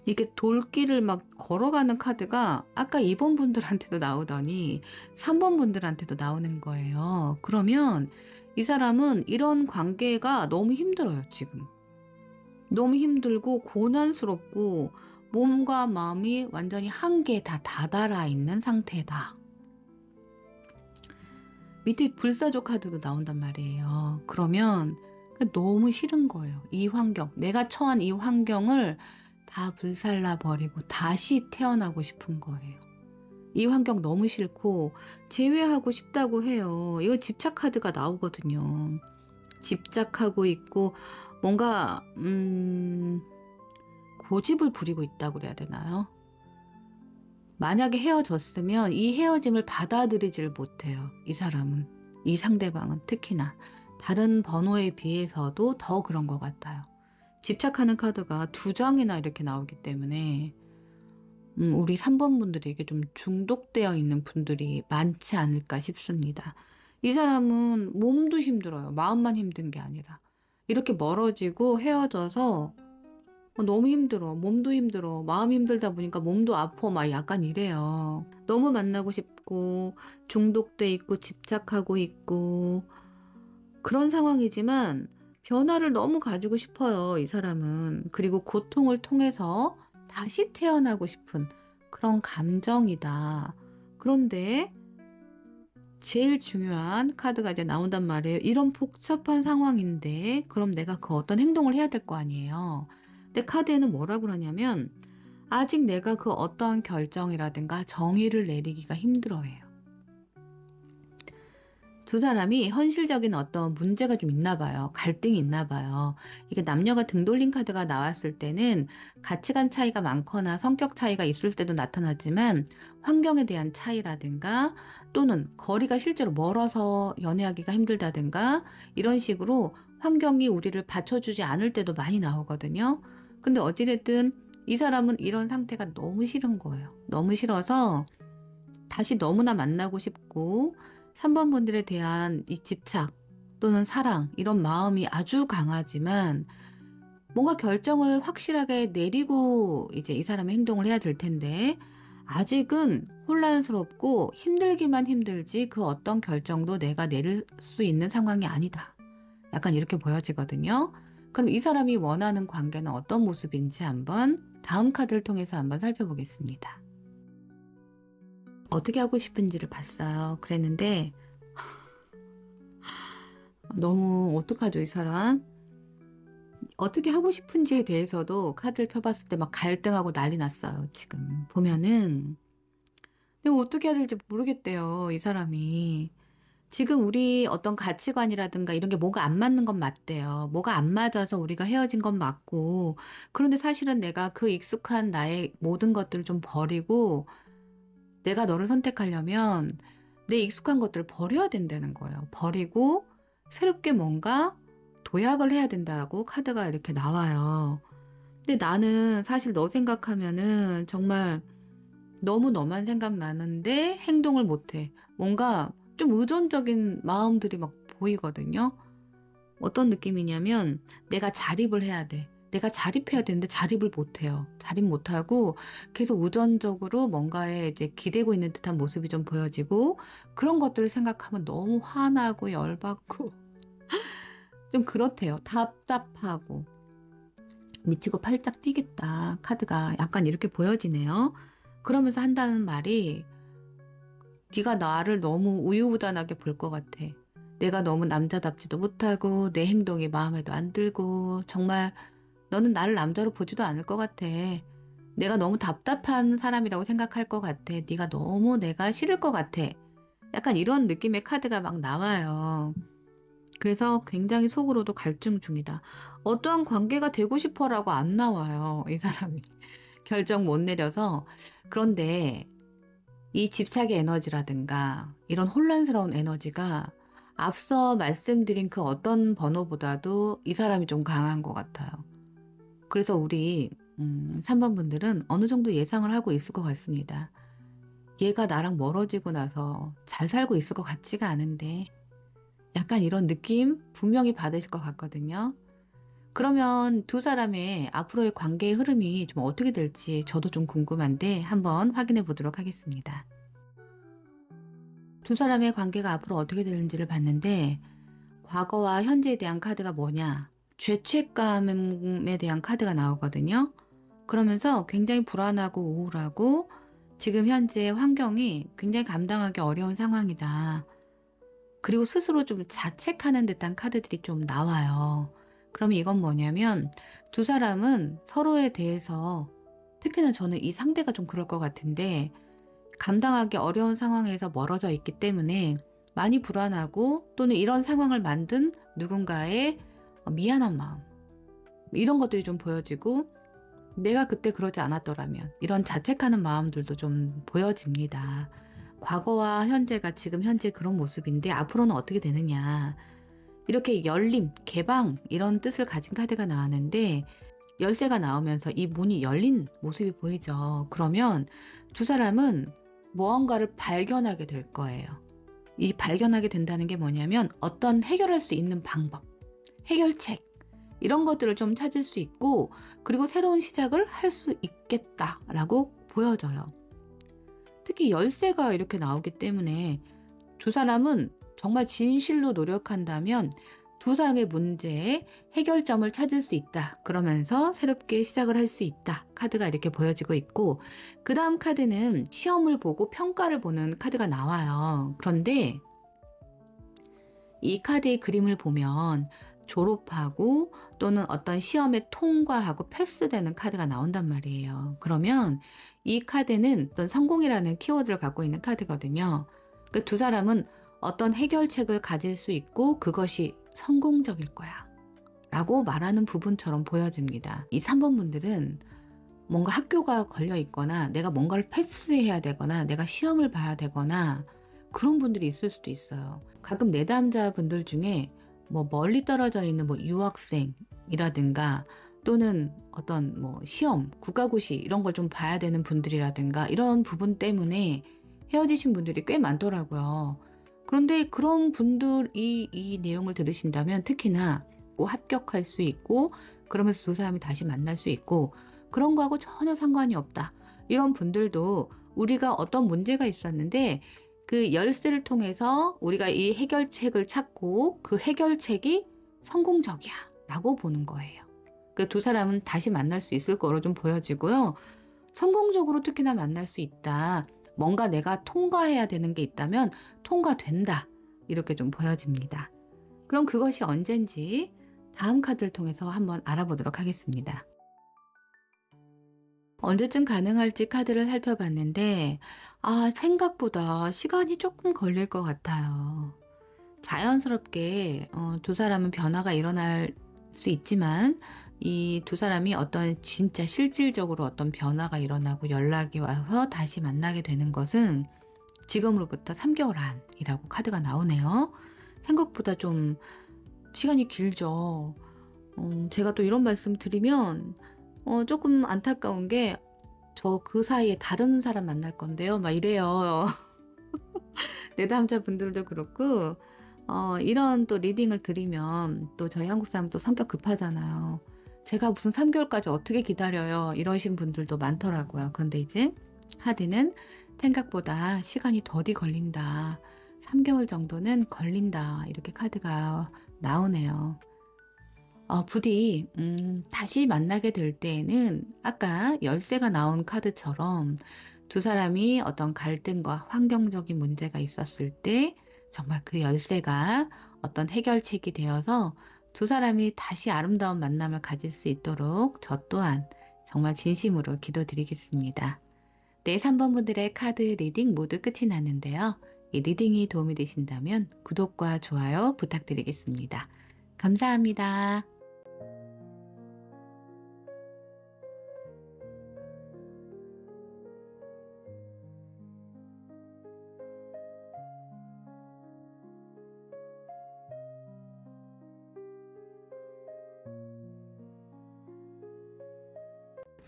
이렇게 돌길을 막 걸어가는 카드가 아까 2번 분들한테도 나오더니 3번 분들한테도 나오는 거예요. 그러면 이 사람은 이런 관계가 너무 힘들어요, 지금. 너무 힘들고 고난스럽고 몸과 마음이 완전히 한계에 다 다다라 있는 상태다. 밑에 불사조 카드도 나온단 말이에요. 그러면 너무 싫은 거예요. 이 환경, 내가 처한 이 환경을 다 불살라 버리고 다시 태어나고 싶은 거예요. 이 환경 너무 싫고 제외하고 싶다고 해요. 이거 집착 카드가 나오거든요. 집착하고 있고 뭔가 고집을 부리고 있다고 그래야 되나요? 만약에 헤어졌으면 이 헤어짐을 받아들이질 못해요. 이 사람은, 이 상대방은 특히나 다른 번호에 비해서도 더 그런 것 같아요. 집착하는 카드가 2장이나 이렇게 나오기 때문에 우리 3번 분들이 이게 좀 중독되어 있는 분들이 많지 않을까 싶습니다. 이 사람은 몸도 힘들어요. 마음만 힘든 게 아니라. 이렇게 멀어지고 헤어져서 너무 힘들어. 몸도 힘들어. 마음 힘들다 보니까 몸도 아파. 막 약간 이래요. 너무 만나고 싶고 중독돼 있고 집착하고 있고 그런 상황이지만 변화를 너무 가지고 싶어요. 이 사람은. 그리고 고통을 통해서 다시 태어나고 싶은 그런 감정이다. 그런데 제일 중요한 카드가 이제 나온단 말이에요. 이런 복잡한 상황인데 그럼 내가 그 어떤 행동을 해야 될 거 아니에요. 근데 카드에는 뭐라고 하냐면 아직 내가 그 어떠한 결정이라든가 정의를 내리기가 힘들어해요. 두 사람이 현실적인 어떤 문제가 좀 있나 봐요. 갈등이 있나 봐요. 이게 남녀가 등 돌린 카드가 나왔을 때는 가치관 차이가 많거나 성격 차이가 있을 때도 나타나지만 환경에 대한 차이라든가 또는 거리가 실제로 멀어서 연애하기가 힘들다든가 이런 식으로 환경이 우리를 받쳐주지 않을 때도 많이 나오거든요. 근데 어찌됐든 이 사람은 이런 상태가 너무 싫은 거예요. 너무 싫어서 다시 너무나 만나고 싶고 3번 분들에 대한 이 집착 또는 사랑 이런 마음이 아주 강하지만 뭔가 결정을 확실하게 내리고 이제 이 사람의 행동을 해야 될 텐데 아직은 혼란스럽고 힘들기만 힘들지 그 어떤 결정도 내가 내릴 수 있는 상황이 아니다. 약간 이렇게 보여지거든요. 그럼 이 사람이 원하는 관계는 어떤 모습인지 한번 다음 카드를 통해서 한번 살펴보겠습니다. 어떻게 하고 싶은지를 봤어요. 그랬는데 너무 어떡하죠, 이 사람? 어떻게 하고 싶은지에 대해서도 카드를 펴봤을 때 막 갈등하고 난리 났어요. 지금 보면은 내가 어떻게 해야 될지 모르겠대요, 이 사람이. 지금 우리 어떤 가치관이라든가 이런 게 뭐가 안 맞는 건 맞대요. 뭐가 안 맞아서 우리가 헤어진 건 맞고 그런데 사실은 내가 그 익숙한 나의 모든 것들을 좀 버리고 내가 너를 선택하려면 내 익숙한 것들을 버려야 된다는 거예요. 버리고 새롭게 뭔가 도약을 해야 된다고 카드가 이렇게 나와요. 근데 나는 사실 너 생각하면은 정말 너무 너만 생각나는데 행동을 못해. 뭔가 좀 의존적인 마음들이 막 보이거든요. 어떤 느낌이냐면 내가 자립을 해야 돼. 내가 자립해야 되는데 자립을 못해요. 자립 못하고 계속 의존적으로 뭔가에 이제 기대고 있는 듯한 모습이 좀 보여지고 그런 것들을 생각하면 너무 화나고 열받고 좀 그렇대요. 답답하고 미치고 팔짝 뛰겠다. 카드가 약간 이렇게 보여지네요. 그러면서 한다는 말이 네가 나를 너무 우유부단하게 볼 것 같아. 내가 너무 남자답지도 못하고 내 행동이 마음에도 안 들고 정말 너는 나를 남자로 보지도 않을 것 같아. 내가 너무 답답한 사람이라고 생각할 것 같아. 네가 너무 내가 싫을 것 같아. 약간 이런 느낌의 카드가 막 나와요. 그래서 굉장히 속으로도 갈증 중이다. 어떠한 관계가 되고 싶어라고 안 나와요. 이 사람이. 결정 못 내려서. 그런데 이 집착의 에너지라든가 이런 혼란스러운 에너지가 앞서 말씀드린 그 어떤 번호보다도 이 사람이 좀 강한 것 같아요. 그래서 우리 3번 분들은 어느 정도 예상을 하고 있을 것 같습니다. 얘가 나랑 멀어지고 나서 잘 살고 있을 것 같지가 않은데 약간 이런 느낌 분명히 받으실 것 같거든요. 그러면 두 사람의 앞으로의 관계의 흐름이 좀 어떻게 될지 저도 좀 궁금한데 한번 확인해 보도록 하겠습니다. 두 사람의 관계가 앞으로 어떻게 되는지를 봤는데 과거와 현재에 대한 카드가 뭐냐? 죄책감에 대한 카드가 나오거든요. 그러면서 굉장히 불안하고 우울하고 지금 현재 환경이 굉장히 감당하기 어려운 상황이다. 그리고 스스로 좀 자책하는 듯한 카드들이 좀 나와요. 그럼 이건 뭐냐면 두 사람은 서로에 대해서 특히나 저는 이 상대가 좀 그럴 것 같은데 감당하기 어려운 상황에서 멀어져 있기 때문에 많이 불안하고 또는 이런 상황을 만든 누군가의 미안한 마음 이런 것들이 좀 보여지고 내가 그때 그러지 않았더라면 이런 자책하는 마음들도 좀 보여집니다. 과거와 현재가 지금 현재 그런 모습인데 앞으로는 어떻게 되느냐. 이렇게 열림, 개방 이런 뜻을 가진 카드가 나왔는데 열쇠가 나오면서 이 문이 열린 모습이 보이죠. 그러면 두 사람은 무언가를 발견하게 될 거예요. 이 발견하게 된다는 게 뭐냐면 어떤 해결할 수 있는 방법, 해결책 이런 것들을 좀 찾을 수 있고 그리고 새로운 시작을 할 수 있겠다라고 보여져요. 특히 열쇠가 이렇게 나오기 때문에 두 사람은 정말 진실로 노력한다면 두 사람의 문제에 해결점을 찾을 수 있다. 그러면서 새롭게 시작을 할 수 있다. 카드가 이렇게 보여지고 있고 그 다음 카드는 시험을 보고 평가를 보는 카드가 나와요. 그런데 이 카드의 그림을 보면 졸업하고 또는 어떤 시험에 통과하고 패스되는 카드가 나온단 말이에요. 그러면 이 카드는 어떤 성공이라는 키워드를 갖고 있는 카드거든요. 그 두 사람은 어떤 해결책을 가질 수 있고 그것이 성공적일 거야 라고 말하는 부분처럼 보여집니다. 이 3번 분들은 뭔가 학교가 걸려 있거나 내가 뭔가를 패스해야 되거나 내가 시험을 봐야 되거나 그런 분들이 있을 수도 있어요. 가끔 내담자 분들 중에 뭐 멀리 떨어져 있는 뭐 유학생이라든가 또는 어떤 뭐 시험, 국가고시 이런 걸 좀 봐야 되는 분들이라든가 이런 부분 때문에 헤어지신 분들이 꽤 많더라고요. 그런데 그런 분들이 이 내용을 들으신다면 특히나 뭐 합격할 수 있고 그러면서 두 사람이 다시 만날 수 있고 그런 거하고 전혀 상관이 없다. 이런 분들도 우리가 어떤 문제가 있었는데 그 열쇠를 통해서 우리가 이 해결책을 찾고 그 해결책이 성공적이야 라고 보는 거예요. 그 두 사람은 다시 만날 수 있을 거로 좀 보여지고요. 성공적으로 특히나 만날 수 있다. 뭔가 내가 통과해야 되는 게 있다면 통과된다. 이렇게 좀 보여집니다. 그럼 그것이 언젠지 다음 카드를 통해서 한번 알아보도록 하겠습니다. 언제쯤 가능할지 카드를 살펴봤는데 생각보다 시간이 조금 걸릴 것 같아요. 자연스럽게 두 사람은 변화가 일어날 수 있지만 이 두 사람이 어떤 진짜 실질적으로 어떤 변화가 일어나고 연락이 와서 다시 만나게 되는 것은 지금으로부터 3개월 안이라고 카드가 나오네요. 생각보다 좀 시간이 길죠. 제가 또 이런 말씀 드리면 조금 안타까운 게 저 그 사이에 다른 사람 만날 건데요. 막 이래요. 내담자분들도 그렇고 이런 또 리딩을 드리면 또 저희 한국 사람 또 성격 급하잖아요. 제가 무슨 3개월까지 어떻게 기다려요 이러신 분들도 많더라고요. 그런데 이제 카드는 생각보다 시간이 더디 걸린다. 3개월 정도는 걸린다. 이렇게 카드가 나오네요. 부디 다시 만나게 될 때에는 아까 열쇠가 나온 카드처럼 두 사람이 어떤 갈등과 환경적인 문제가 있었을 때 정말 그 열쇠가 어떤 해결책이 되어서 두 사람이 다시 아름다운 만남을 가질 수 있도록 저 또한 정말 진심으로 기도드리겠습니다. 네, 3번 분들의 카드 리딩 모두 끝이 났는데요. 이 리딩이 도움이 되신다면 구독과 좋아요 부탁드리겠습니다. 감사합니다.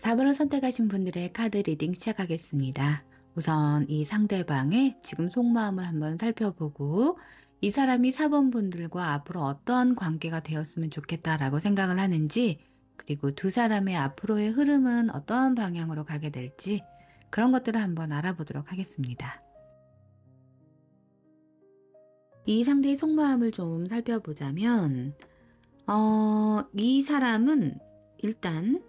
4번을 선택하신 분들의 카드 리딩 시작하겠습니다. 우선 이 상대방의 지금 속마음을 한번 살펴보고 이 사람이 4번 분들과 앞으로 어떤 관계가 되었으면 좋겠다라고 생각을 하는지, 그리고 두 사람의 앞으로의 흐름은 어떤 방향으로 가게 될지, 그런 것들을 한번 알아보도록 하겠습니다. 이 상대의 속마음을 좀 살펴보자면 이 사람은 일단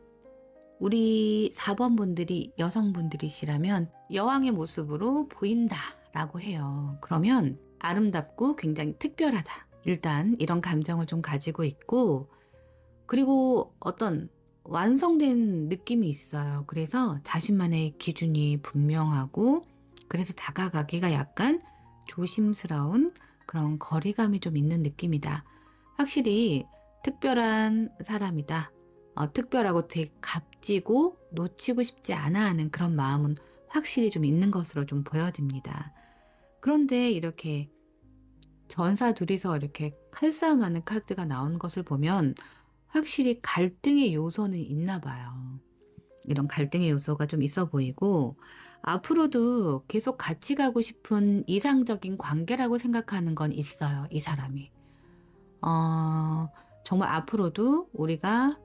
우리 4번 분들이 여성분들이시라면 여왕의 모습으로 보인다라고 해요. 그러면 아름답고 굉장히 특별하다. 일단 이런 감정을 좀 가지고 있고, 그리고 어떤 완성된 느낌이 있어요. 그래서 자신만의 기준이 분명하고, 그래서 다가가기가 약간 조심스러운 그런 거리감이 좀 있는 느낌이다. 확실히 특별한 사람이다. 특별하고 되게 값지고 놓치고 싶지 않아 하는 그런 마음은 확실히 좀 있는 것으로 좀 보여집니다. 그런데 이렇게 전사 둘이서 이렇게 칼싸움하는 카드가 나온 것을 보면 확실히 갈등의 요소는 있나 봐요. 이런 갈등의 요소가 좀 있어 보이고, 앞으로도 계속 같이 가고 싶은 이상적인 관계라고 생각하는 건 있어요, 이 사람이. 정말 앞으로도 우리가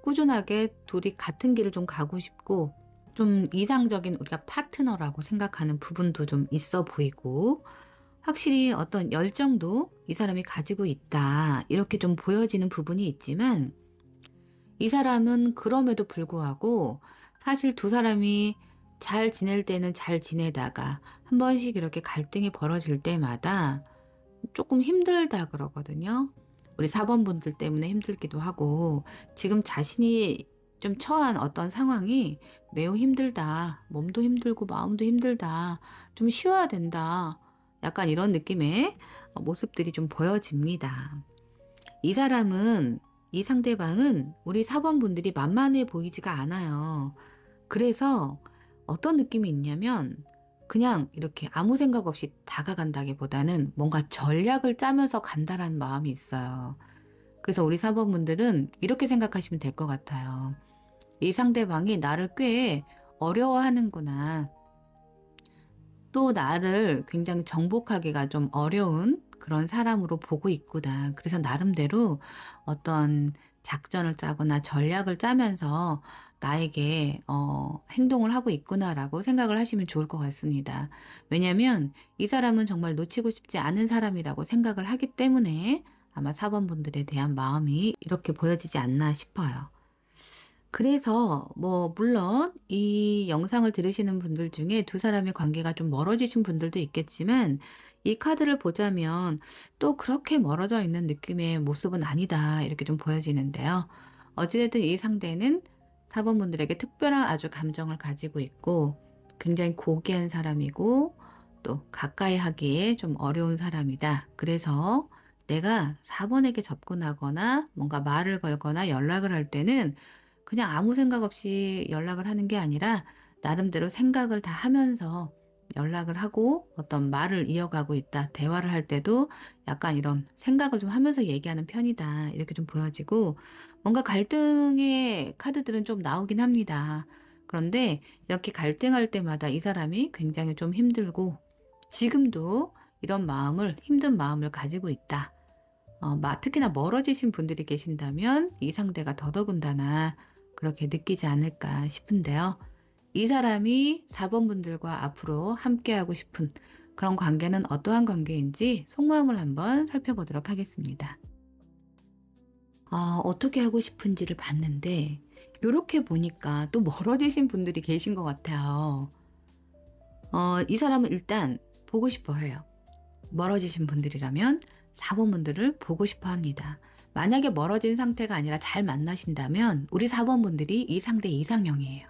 꾸준하게 둘이 같은 길을 좀 가고 싶고, 좀 이상적인 우리가 파트너라고 생각하는 부분도 좀 있어 보이고, 확실히 어떤 열정도 이 사람이 가지고 있다, 이렇게 좀 보여지는 부분이 있지만, 이 사람은 그럼에도 불구하고 사실 두 사람이 잘 지낼 때는 잘 지내다가 한 번씩 이렇게 갈등이 벌어질 때마다 조금 힘들다 그러거든요. 우리 4번 분들 때문에 힘들기도 하고, 지금 자신이 좀 처한 어떤 상황이 매우 힘들다, 몸도 힘들고 마음도 힘들다, 좀 쉬어야 된다, 약간 이런 느낌의 모습들이 좀 보여집니다. 이 사람은, 이 상대방은 우리 4번 분들이 만만해 보이지가 않아요. 그래서 어떤 느낌이 있냐면 그냥 이렇게 아무 생각 없이 다가간다기보다는 뭔가 전략을 짜면서 간다라는 마음이 있어요. 그래서 우리 4번 분들은 이렇게 생각하시면 될 것 같아요. 이 상대방이 나를 꽤 어려워하는구나. 또 나를 굉장히 정복하기가 좀 어려운 그런 사람으로 보고 있구나. 그래서 나름대로 어떤 작전을 짜거나 전략을 짜면서 나에게 행동을 하고 있구나라고 생각을 하시면 좋을 것 같습니다. 왜냐하면 이 사람은 정말 놓치고 싶지 않은 사람이라고 생각을 하기 때문에 아마 4번 분들에 대한 마음이 이렇게 보여지지 않나 싶어요. 그래서 물론 이 영상을 들으시는 분들 중에 두 사람의 관계가 좀 멀어지신 분들도 있겠지만, 이 카드를 보자면 또 그렇게 멀어져 있는 느낌의 모습은 아니다, 이렇게 좀 보여지는데요. 어찌됐든 이 상대는 4번 분들에게 특별한 아주 감정을 가지고 있고, 굉장히 고귀한 사람이고 또 가까이 하기에 좀 어려운 사람이다. 그래서 내가 4번에게 접근하거나 뭔가 말을 걸거나 연락을 할 때는 그냥 아무 생각 없이 연락을 하는 게 아니라 나름대로 생각을 다 하면서 연락을 하고 어떤 말을 이어가고 있다. 대화를 할 때도 약간 이런 생각을 좀 하면서 얘기하는 편이다, 이렇게 좀 보여지고, 뭔가 갈등의 카드들은 좀 나오긴 합니다. 그런데 이렇게 갈등할 때마다 이 사람이 굉장히 좀 힘들고 지금도 이런 마음을, 힘든 마음을 가지고 있다. 특히나 멀어지신 분들이 계신다면 이 상대가 더더군다나 그렇게 느끼지 않을까 싶은데요. 이 사람이 4번 분들과 앞으로 함께하고 싶은 그런 관계는 어떠한 관계인지 속마음을 한번 살펴보도록 하겠습니다. 어떻게 하고 싶은지를 봤는데 이렇게 보니까 또 멀어지신 분들이 계신 것 같아요. 이 사람은 일단 보고 싶어 해요. 멀어지신 분들이라면 4번 분들을 보고 싶어 합니다. 만약에 멀어진 상태가 아니라 잘 만나신다면 우리 4번 분들이 이 상대 이상형이에요.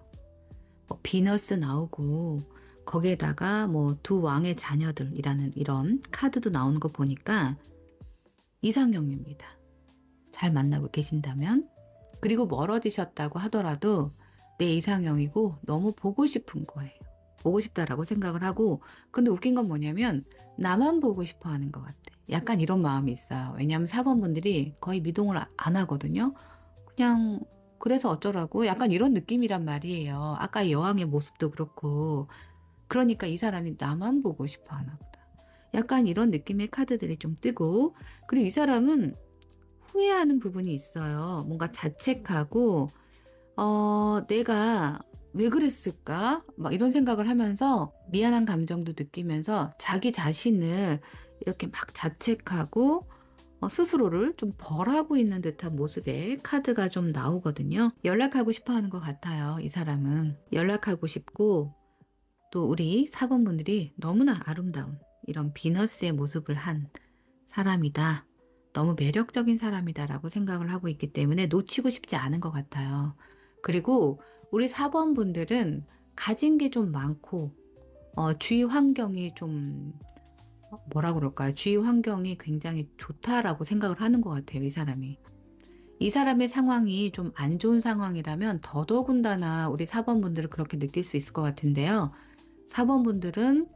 비너스 나오고 거기에다가 두 왕의 자녀들이라는 이런 카드도 나오는 거 보니까 이상형입니다. 잘 만나고 계신다면. 그리고 멀어지셨다고 하더라도 내 이상형이고 너무 보고 싶은 거예요. 보고 싶다라고 생각을 하고, 근데 웃긴 건 뭐냐면 나만 보고 싶어 하는 것 같아. 약간 이런 마음이 있어요. 왜냐하면 4번 분들이 거의 미동을 안 하거든요. 그냥 그래서 어쩌라고? 약간 이런 느낌이란 말이에요. 아까 여왕의 모습도 그렇고. 그러니까 이 사람이 나만 보고 싶어 하나 보다. 약간 이런 느낌의 카드들이 좀 뜨고, 그리고 이 사람은 후회하는 부분이 있어요. 뭔가 자책하고, 내가 왜 그랬을까? 막 이런 생각을 하면서 미안한 감정도 느끼면서 자기 자신을 이렇게 막 자책하고 스스로를 좀 벌하고 있는 듯한 모습의 카드가 좀 나오거든요. 연락하고 싶어 하는 것 같아요. 이 사람은 연락하고 싶고, 또 우리 사번분들이 너무나 아름다운 이런 비너스의 모습을 한 사람이다. 너무 매력적인 사람이다라고 생각을 하고 있기 때문에 놓치고 싶지 않은 것 같아요. 그리고 우리 4번분들은 가진 게 좀 많고 주위 환경이 좀 뭐라 그럴까요? 주위 환경이 굉장히 좋다라고 생각을 하는 것 같아요. 이 사람이. 이 사람의 상황이 좀 안 좋은 상황이라면 더더군다나 우리 4번분들은 그렇게 느낄 수 있을 것 같은데요. 4번분들은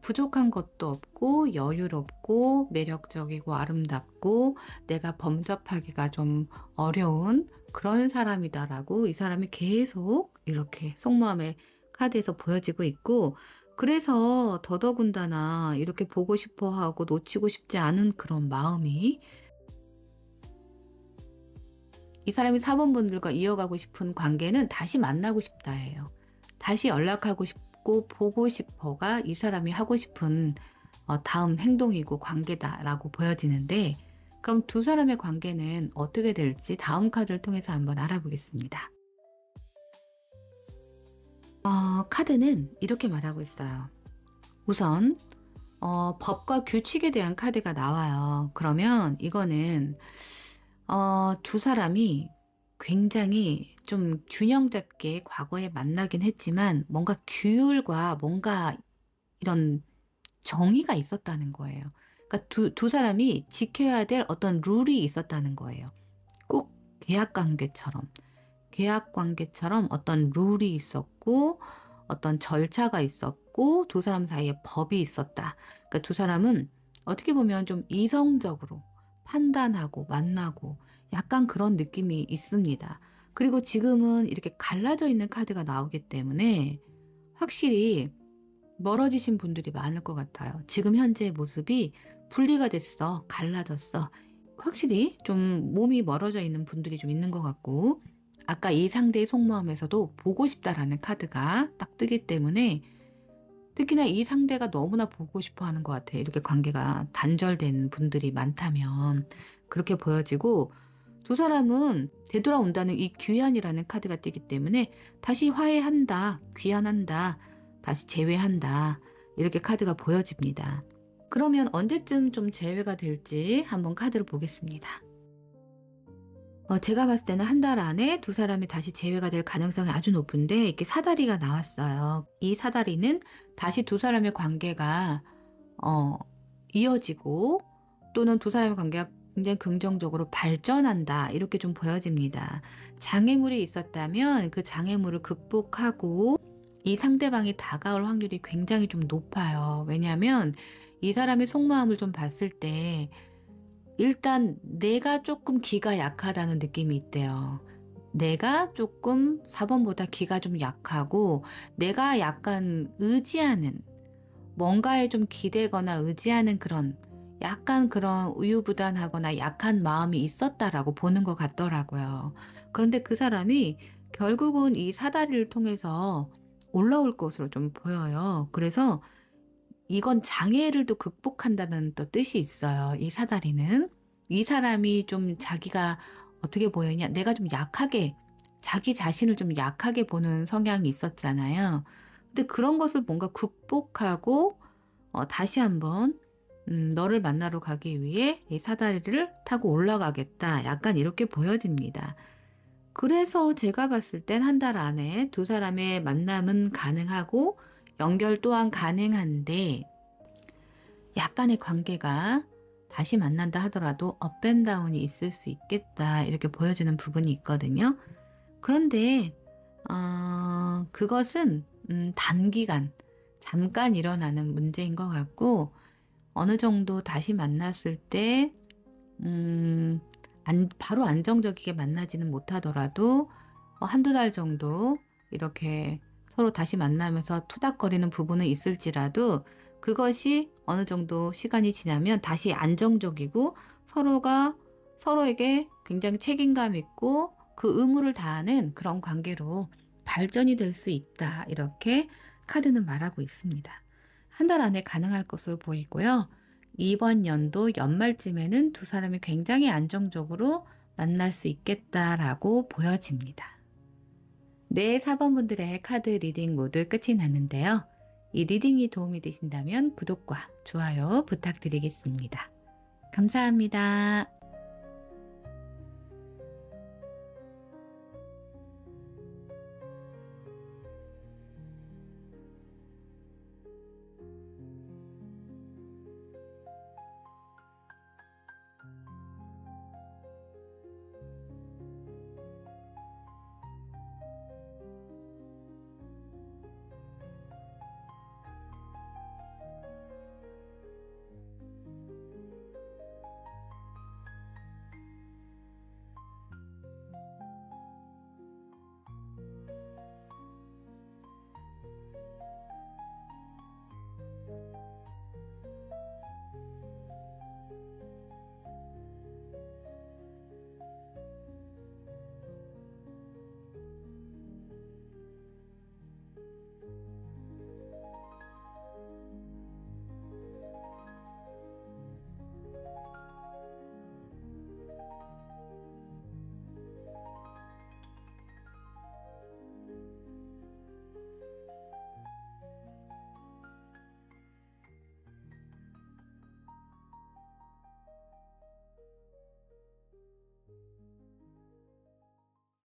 부족한 것도 없고 여유롭고 매력적이고 아름답고 내가 범접하기가 좀 어려운 그런 사람이다라고 이 사람이 계속 이렇게 속마음의 카드에서 보여지고 있고, 그래서 더더군다나 이렇게 보고 싶어 하고 놓치고 싶지 않은 그런 마음이 이 사람이 4번분들과 이어가고 싶은 관계는 다시 만나고 싶다예요. 다시 연락하고 싶고 보고 싶어가 이 사람이 하고 싶은 다음 행동이고 관계다라고 보여지는데, 그럼 두 사람의 관계는 어떻게 될지 다음 카드를 통해서 한번 알아보겠습니다. 카드는 이렇게 말하고 있어요. 우선 법과 규칙에 대한 카드가 나와요. 그러면 이거는 두 사람이 굉장히 좀 균형 잡게 과거에 만나긴 했지만 뭔가 규율과 뭔가 이런 정의가 있었다는 거예요. 그러니까 두 사람이 지켜야 될 어떤 룰이 있었다는 거예요. 꼭 계약 관계처럼 어떤 룰이 있었고 어떤 절차가 있었고 두 사람 사이에 법이 있었다. 그러니까 두 사람은 어떻게 보면 좀 이성적으로 판단하고 만나고 약간 그런 느낌이 있습니다. 그리고 지금은 이렇게 갈라져 있는 카드가 나오기 때문에 확실히 멀어지신 분들이 많을 것 같아요. 지금 현재의 모습이 분리가 됐어, 갈라졌어. 확실히 좀 몸이 멀어져 있는 분들이 좀 있는 것 같고, 아까 이 상대의 속마음에서도 보고 싶다라는 카드가 딱 뜨기 때문에 특히나 이 상대가 너무나 보고 싶어 하는 것 같아요. 이렇게 관계가 단절된 분들이 많다면 그렇게 보여지고, 두 사람은 되돌아온다는 이 귀환이라는 카드가 뜨기 때문에 다시 화해한다, 귀환한다, 다시 재회한다, 이렇게 카드가 보여집니다. 그러면 언제쯤 좀 재회가 될지 한번 카드를 보겠습니다. 제가 봤을 때는 한 달 안에 두 사람이 다시 재회가 될 가능성이 아주 높은데, 이렇게 사다리가 나왔어요. 이 사다리는 다시 두 사람의 관계가 이어지고 또는 두 사람의 관계가 굉장히 긍정적으로 발전한다, 이렇게 좀 보여집니다. 장애물이 있었다면 그 장애물을 극복하고 이 상대방이 다가올 확률이 굉장히 좀 높아요. 왜냐하면 이 사람의 속마음을 좀 봤을 때 일단 내가 조금 기가 약하다는 느낌이 있대요. 내가 조금 4번보다 기가 좀 약하고 내가 약간 의지하는, 뭔가에 좀 기대거나 의지하는 그런 약간 그런 우유부단하거나 약한 마음이 있었다라고 보는 것 같더라고요. 그런데 그 사람이 결국은 이 사다리를 통해서 올라올 것으로 좀 보여요. 그래서 이건 장애를 또 극복한다는 또 뜻이 있어요. 이 사다리는. 이 사람이 좀 자기가 어떻게 보이냐, 내가 좀 약하게, 자기 자신을 좀 약하게 보는 성향이 있었잖아요. 근데 그런 것을 뭔가 극복하고 다시 한번 너를 만나러 가기 위해 이 사다리를 타고 올라가겠다, 약간 이렇게 보여집니다. 그래서 제가 봤을 땐 한 달 안에 두 사람의 만남은 가능하고 연결 또한 가능한데, 약간의 관계가 다시 만난다 하더라도 업앤다운이 있을 수 있겠다, 이렇게 보여지는 부분이 있거든요. 그런데 그것은 단기간 잠깐 일어나는 문제인 것 같고, 어느 정도 다시 만났을 때 바로 안정적이게 만나지는 못하더라도 한두 달 정도 이렇게 서로 다시 만나면서 투닥거리는 부분은 있을지라도 그것이 어느 정도 시간이 지나면 다시 안정적이고 서로가 서로에게 굉장히 책임감 있고 그 의무를 다하는 그런 관계로 발전이 될 수 있다. 이렇게 카드는 말하고 있습니다. 한 달 안에 가능할 것으로 보이고요. 이번 연도 연말쯤에는 두 사람이 굉장히 안정적으로 만날 수 있겠다라고 보여집니다. 네, 4번 분들의 카드 리딩 모두 끝이 났는데요. 이 리딩이 도움이 되신다면 구독과 좋아요 부탁드리겠습니다. 감사합니다.